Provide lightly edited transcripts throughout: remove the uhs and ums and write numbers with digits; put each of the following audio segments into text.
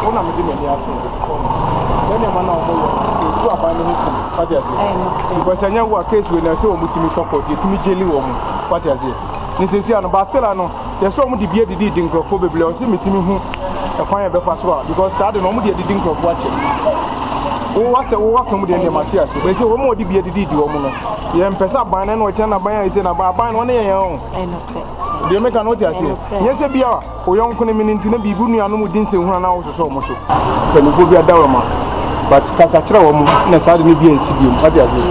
Ona me di me ya to ko when your man na omo you aba ni hu what you say because anya wo case we na say o mutimi kokot yetimi jeli wo mu what you say ni sesi ano basela no ye so o mu di bia didi di nkrofo beble o se mitimi hu e kwan ye be fa so because sa de no mu di didi nkrofo ache wo wa se wo wa fam de ne Matias be say wo mu di bia didi di wo mu no ye mpesa ban na no che na ban ya se na ban no ne ye o de me kan oti ase nye se bia o yonko ne minti na bibu nu anu mu din se hu na wo so so mo so pelufo bia dawo ma but kasa kira wo mu na sa de ne bia nsi biom ati ase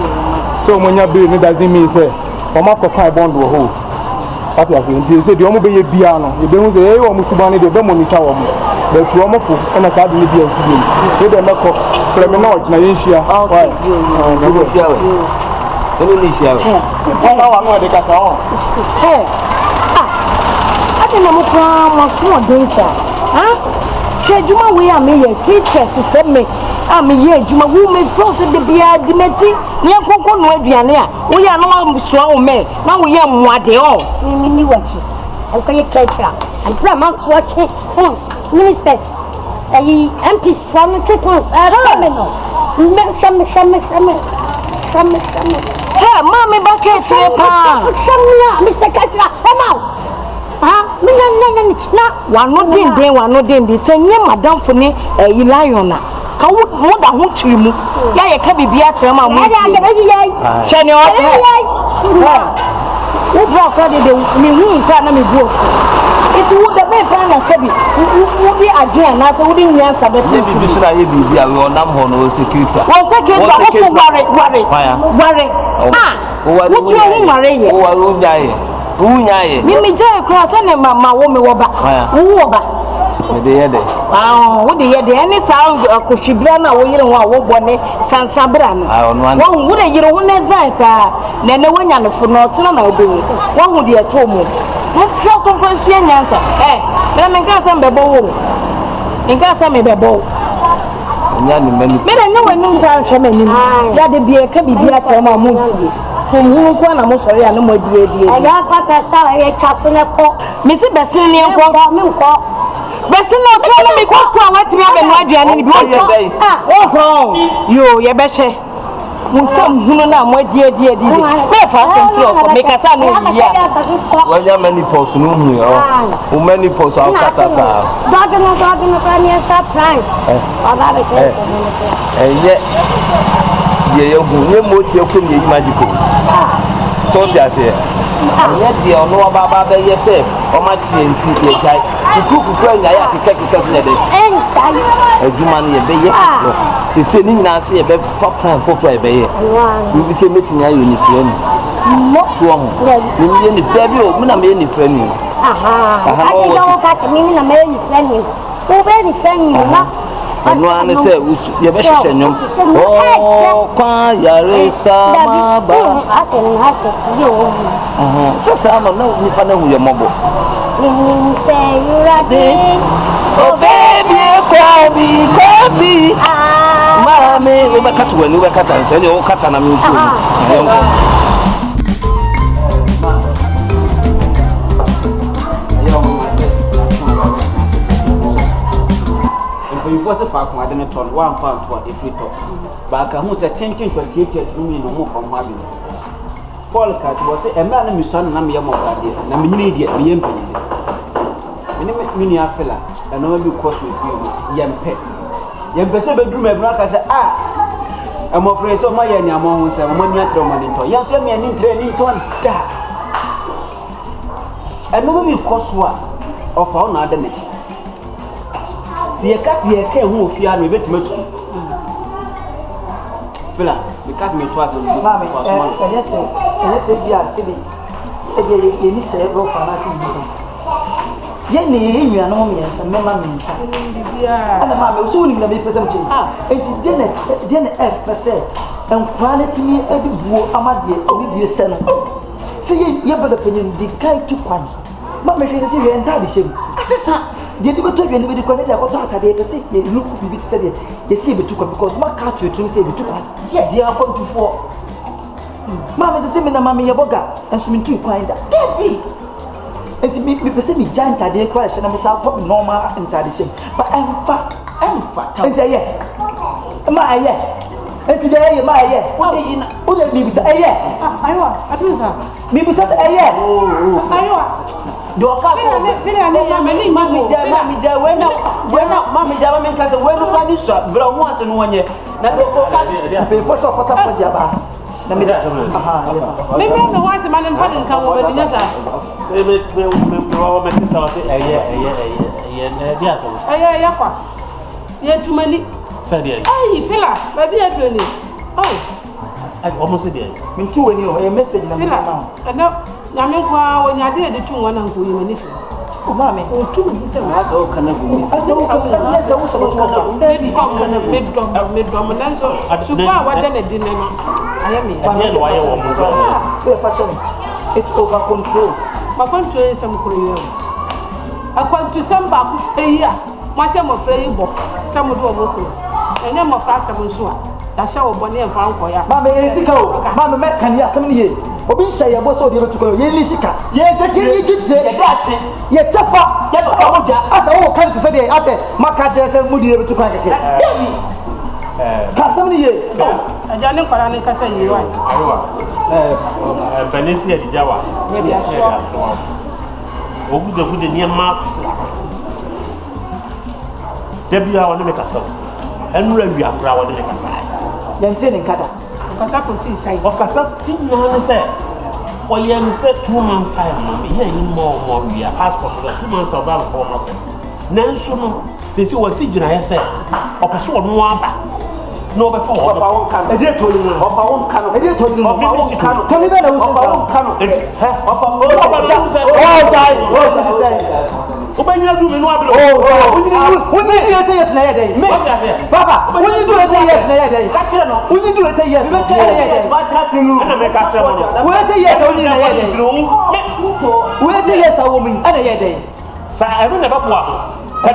so mo nya be ne doesn't mean say o ma ko sign bond wo ho ati ase nti se de o mo be ye bia no e be hu se e wo mu suban ne de be monitor wo mu be tu o mo fo na sa de ne bia nsi biom e de me ko frame na o gina yin hia why you go share we eno ni share we sa wa no de kasa o na mo kwa mo so densa che juma we am ye kitchen to say me am ye juma wo me fro se de bia di meti ne kokko no aduane a wo ya no so wo me na wo ye muade o ni wachi an ko ye kitchen and from man for France ministers MPs from the France no me shame hey mama ba kitchen pa shame Mr. Katra come mina wano den se nye madam fo ne yi lion na ka wo da ho tirimu ya ye ka bibia tere ma mo chene o wo bro ko de mi hu nka na mi bu ofu iti wo da be pa na sebi wo bi adwen na se wo di nyansa beti bibi so na ye bibia we onam ho no security wo so ware wo tu wo mare ye wo ware nyaye unyaye mimi je kura se ne mama wo me wo ba wo ba me de yede wo de yede ani sa akohwibira na wo yire ho a wo bone sansabira no wo de yire ho ne zan sa na ne wanya ne fo no tuna na obewu wo hu de eto mu wo fio to fo fie nyansa na me nka sa mbebo wo nka sa me bebo nya ni mani me de ne wani sa hwe mani ya de bia ka bibia tere ma mo ntie Semu kwa na mo sori ya no mo die ya pata sa ye chaso ne ko mi si besin ni nko mi nko besin no tro na mi ko kwa watimi abenu aduane ni bi o yo ye be hye mun sam hunu na mo die me fa sam ko me kasa no ya wanya mani post no hu yo o mani post au kata sa dog no kwa ni sa plan baba be se ye hu ne mo tie ko ni magical so dia se ye dia ono baba be ye se o ma chie nti ye jai kuku anya ya kika ne de enchai aduma ne ye be ye se ni nyina se ye be fa plan fofo ye be ye bi se metinya yo ni fie ni mo tuo ho ni ye ni fie bi o na me ni fie ni asi do ka se mi na me ni fie ni o be ni fie ni na no ane se ye be hye nyom kwa yare sama ba ase yo sasa no na nipa na hu ye mobo ni se yurade o baby kwabi mame we be katu wani we kata nse ni o kata na mi nso before the fact I didn't turn one found to a free talk. But I was attempting to take it to me no more from having Paul Cass was a man and son and I'm young of that day, and I'm an idiot, me and Mini Afella, and no one course with you, young pet. Young person bedroom, and I said, I'm afraid so my young among some money at Roman into. Young send me an interest into one. And no one cost one of our other nation. Si ye ke hu ofia no betima tu fela because me twice on mama yes bia sibi e ye ni se bro pharmacy bi so ye ni enua no me yesa mema me nsa bia ana mama so ni na me pese mche enti Janet F se enquality me edibuo amade oni die se no se ye bada panyin di kai tu kwan mama hwe se ye enta de shem asesa de di beto ni be kwan de akoto atade be se ye look bibi se de ye se be tu kwan because ma ka tu etu se be tu kwan yes ye akontu fo mama se me na mama ye boga enso me tu kwan da baby enti me pese me giant ade kwa hye na me sa top normal ntade hye but emfa enti aye ma aye enti de aye ma aye o de mi bisa aye ayo atuza mi bisa aye ayo do ka so fina ne ya meli mami ja wena mami ja ba men ka se wenu kwa ni so bra ho ase no wonye na do ko ka fe fo so pota fo dia ba na me aha me wa se manen fa din san wo be dinya sa me wa me sa se eye na dia so eye ya kwa ye tumani sa dia ai fila ba bi adoni oh ai almost dia min tu woni o e message na me ma ana nyame kwa wonyade de tu wana nko yi mani fi o ma me o tu mi se na so kana bu mi ase wo ka na se wo so ko fa me dom na so su kwa wade na di ne no aye me dia no aye wo mo ko fa chani it's over control ma control sam ko yi akwantu sam ba ku eyi a ma hye mo fra yi bo sam do mo ko enya mo fra sam nso a da hye wo bo ne mfa nko ya ma me esika o ma me kan ya sam ni ye obi nsa ye bo so de betuko ye ni sika ye tete ni gitse ye dachi ye tafa ye ba ho ja asa wo kan tse de ase maka je se mudi ye betuko keke dabi ka sam ni ye aja ne kwara ne kasa yi wa ayo benesi edi jawa ye bi aso oguze gude ni ma debi a woni me kasa enura wi akra woni me kasa ye ntie ni nkada kasa ko si sai o kasa tinna ne se o ye ne se 2 months time no ye yin mo wi a passport 2 months of that for no nanso no se si wasi gina ye se o pese wo no aba no be for ofa won kan e de to ni ofa won kan e de to ni ofa won kan to ni be na wo ofa won kan ofa o jai o ti se o be nya du me no abelo unyi du ete yes na ye dey baba unyi du ete yes na ye dey ka kire no unyi du ete yes be ka yes ba tra sinu na me ka kire no wo ete yes unyi na ye dey wo ete yes awo mi ana ye dey sa ero na ba bo a sa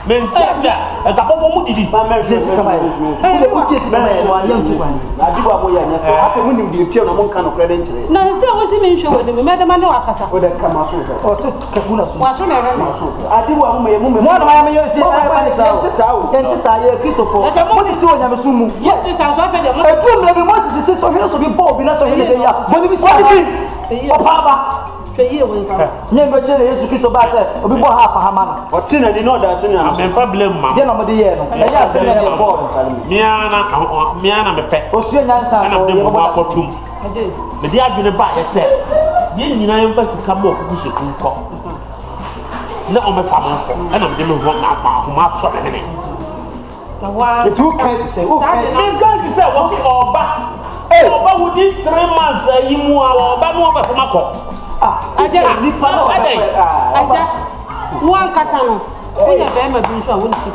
mentiasia e ka bobo mu didi ma me jesi kama ye wo jesi kama ye wa ye ntu kwan adiwa mo ya nya fe ase munim de pie no mo kan no kredɛ nkyere na se wo si me nhwe wo de me de ma ne wakasa o de kama so o so kakuna so wa so na re adiwa mo ye mo mo na ma ye se pa sa yente sa ye Christopher mo ti ti wo nya me so mu yes sa so fe de mo e tu me bi mo si so hene so bi bo bi na so hene be ya boni bi sa o pa ba ye wo nsa nye ndo chere Yesu Kristo ba se obi bo ha fa ha ma no o ti na ni no da se ni na me fa blame ma de na mo de ye no e ya se na me bo miana me pe o su nya nsa na no de ye mo bo da akotum me de adwene ba ye se ye nyina ye fa sika mo ku se ku ko na o me fa mo ko na me de me ho na ba ho ma so ne na wa the two cases say o case me guys say wo fi oba oba wudi 3 months yi mu a oba no ba fa mako aja ni pa no ba aja wan kasa no wonya be ma bi so a wonti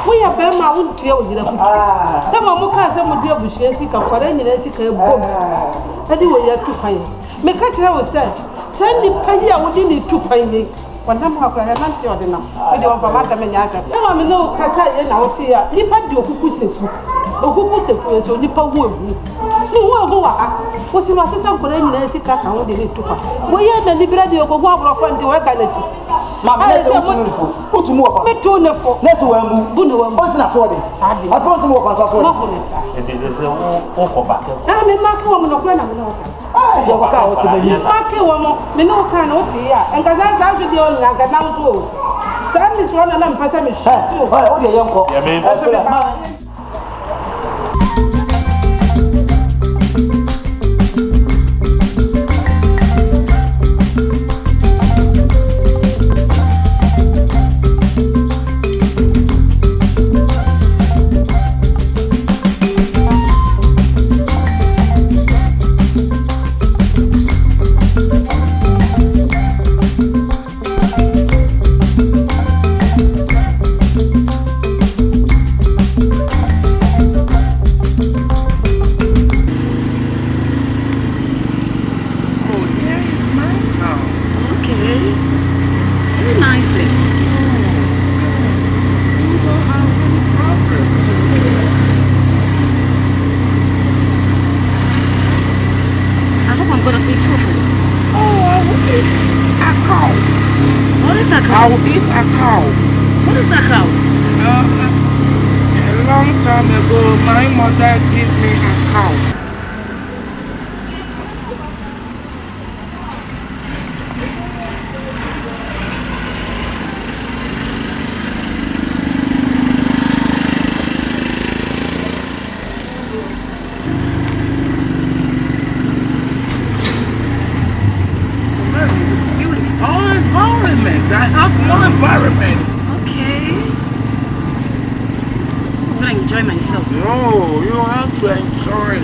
wonya be ma wonti e wojira futu tama mo ka se mo de abushia sika kwara nyina sika e bom ade wo ya tupan me ka kire wo se ni payi a wodi ni tupan ni wanda mo akwa na nti ode na ade wo fa ma ta me nya asa tama me no kasa ye na wote ya ni pa di okuku sefu so ni pa wo ewu ni wo wa ha wo si ma sesa kwara nyina sika ka wo de ni tupan wo ye na ni bira de ogogo abrofo nti wo ka na ti ma me se o tu mu ofa me to ne fo nese wa mbu bu ne wa o si na so de afon so mo ofa so ma de ko ne sa se o ko ba na me ma ka wo mo no kwa na me no ye ko ka o se bani ma ka wo mo me no ka na o ti ya enka za so de o nya ga na so sa mi so na mpasa me shi o de ye nko ya me a cow? I will eat a cow. What is a cow? A long time ago, my mother gave me a cow. I have more environment. Okay. I'm gonna enjoy myself. No, you have to enjoy it.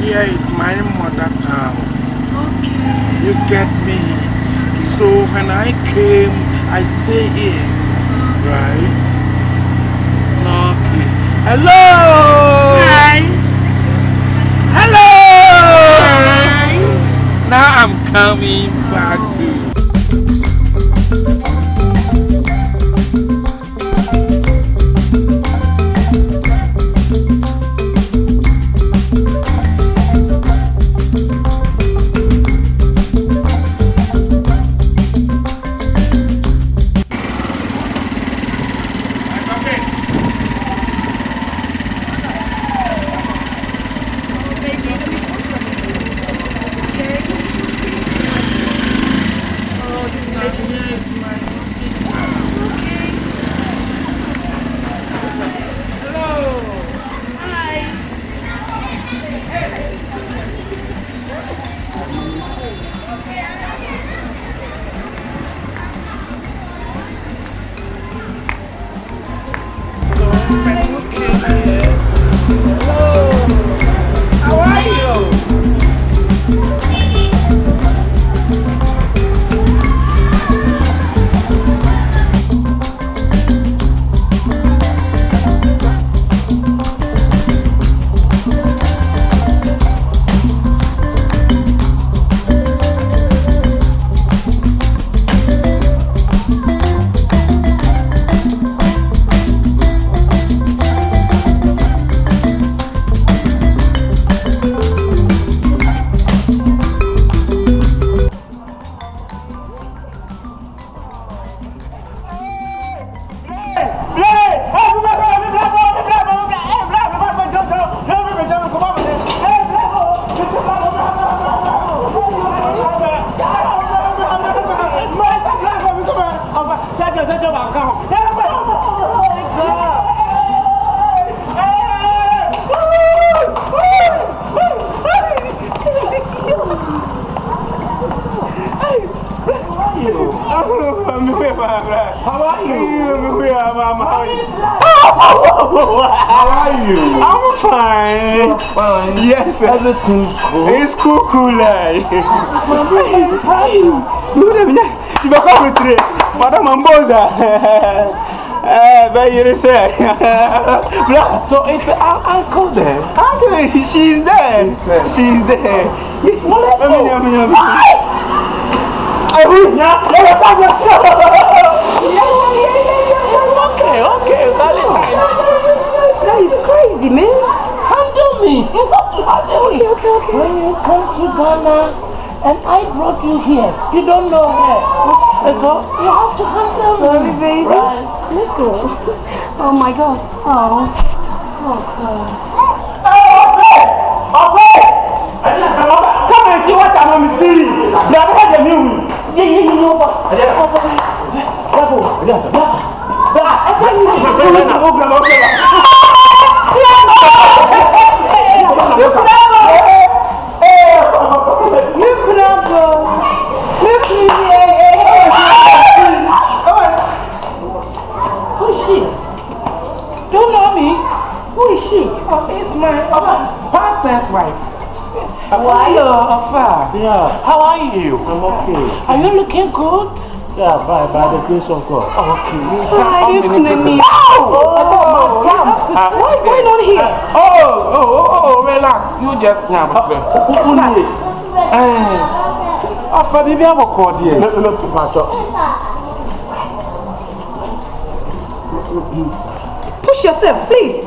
Here is my mother town. Okay. You get me? So when I came, I stay here. Right? Okay. Hello! Hi. Hello! Hi. Now I'm coming back to How are you? How are you? I'm fine. You're fine. Yes, sir. Everything's cool. It's cool, like. How are you? You come with me, Madam Amboza. But you say, so it's our uncle there. Uncle, she's there. She's there. Okay, Valentine. That is crazy, man. Handle me. You have to handle me. Okay. When you come to Ghana and I brought you here, you don't know her. And so you have to handle me. Sorry, baby. Right. Let's go. Oh my God. Oh God. Come and see what I'm seeing. Brother, the new. Who is she? Don't know me? Who is she? It's my pastor's wife. Hello, Afa. Yeah, How are you? I'm okay. Are you looking good? Yeah, by the grace of God. Okay. Hi, you couldn't. Oh, What's going going on here? Oh, relax. You just have a for baby, I'm a cordial. Push yourself, please.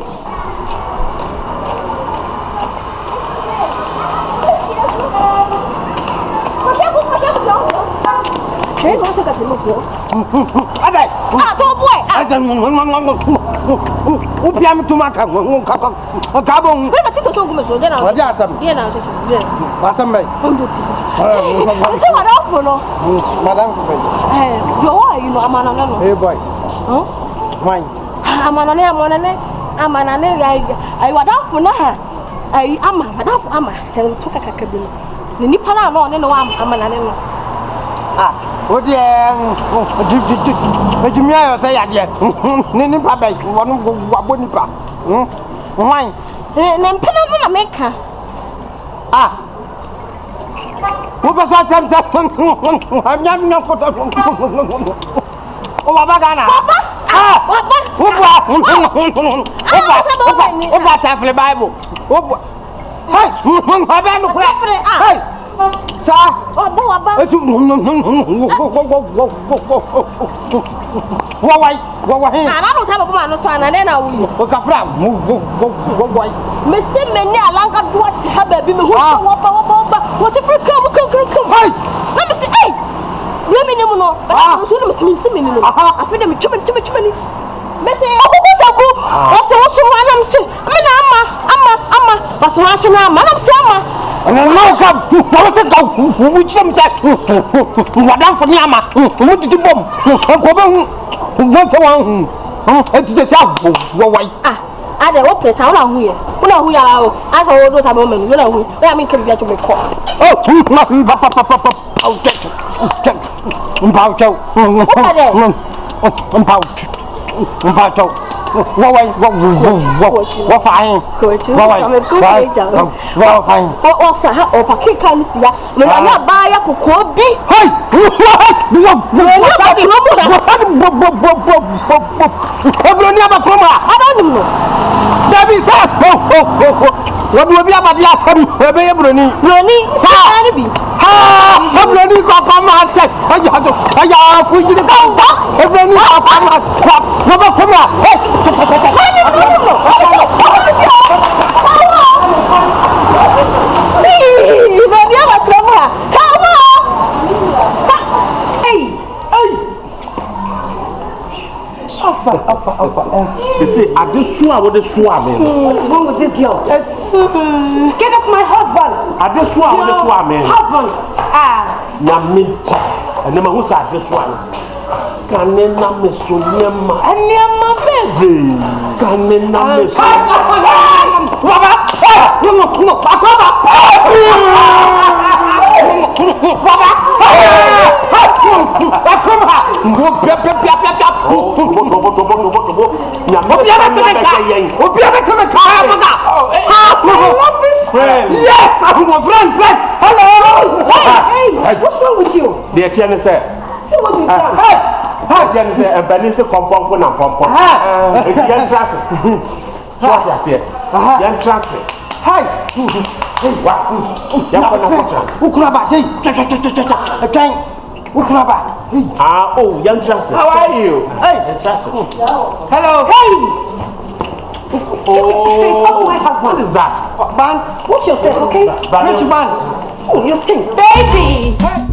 Okay, want to get the motor? Boy. Upiam to Maka, Gabon. Where the so good, so then I'll get some. Yeah, now, say what up, Madam, you know, I'm on a hey boy. Wine. I'm on I was out for now. I am a took a cabin. The Nipana no, I'm an What the Jimmy say again? Nini Papa, one Wabunipa. Wine. Then Penamona Maker. Who was something? I'm not no Oh, Bagana. What Bible? Hey, sir. And now come, what's it go? Which them said, Madame for Yama, who did you bomb? What's one? It's the south. Why? I don't know place. How long we are? We are. I saw those are women. You know, we are making to be caught. Oh, nothing. What will be about the Assam? Bruni, Sanabi. Ha! Bruni, come out. I have to the Gamba. Bruni, come They say, I just swore what they swore, man. What's wrong with this girl? Get off my husband. I just swore what they swore, man. Husband. Naminti. And then who's I just swore? Can they not miss so near my baby? Can they not miss Yes, I'm a friend. Hello. Hey, what's wrong with you? The attorney said, See what we've done. the attorney said, a Benny compound and pump. Young trust. So what I said, young trust. Hi. What? Young trust. Ukraba, say, okay. Ukraba. Oh, young trust. How are you? Hey, trust. Hello. Hey. Oh, my husband. What is that? Band. Watch yourself, okay? Which band? Oh, you stink. Baby.